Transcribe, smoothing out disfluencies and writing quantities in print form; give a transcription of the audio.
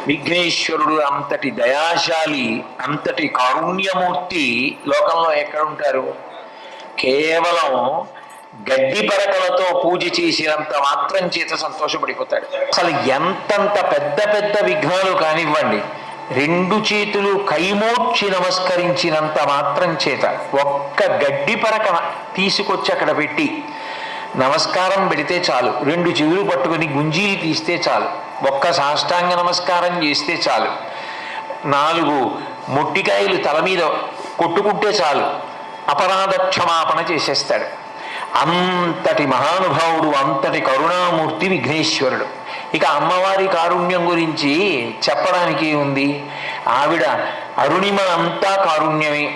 విఘ్నేశ్వరుడు అంతటి దయాశాలి, అంతటి కారుణ్యమూర్తి లోకంలో ఎక్కడుంటారు? కేవలం గడ్డి పరకలతో పూజ చేసినంత మాత్రం చేత సంతోషపడిపోతాడు. అసలు ఎంతంత పెద్ద పెద్ద విఘ్నాలు కానివ్వండి, రెండు చేతులు కైమోడ్చి నమస్కరించినంత మాత్రం చేత ఒక్క గడ్డి పరక తీసుకొచ్చి అక్కడ పెట్టి నమస్కారం పెడితే చాలు, రెండు చెవులు పట్టుకుని గుంజీలు తీస్తే చాలు, ఒక్క సాష్టాంగ నమస్కారం చేస్తే చాలు, 4 మొట్టికాయలు తల మీద కొట్టుకుంటే చాలు, అపరాధ క్షమాపణ చేసేస్తాడు. అంతటి మహానుభావుడు, అంతటి కరుణామూర్తి విఘ్నేశ్వరుడు. ఇక అమ్మవారి కారుణ్యం గురించి చెప్పడానికి ఉంది. ఆవిడ అరుణిమ అంతా కారుణ్యమే.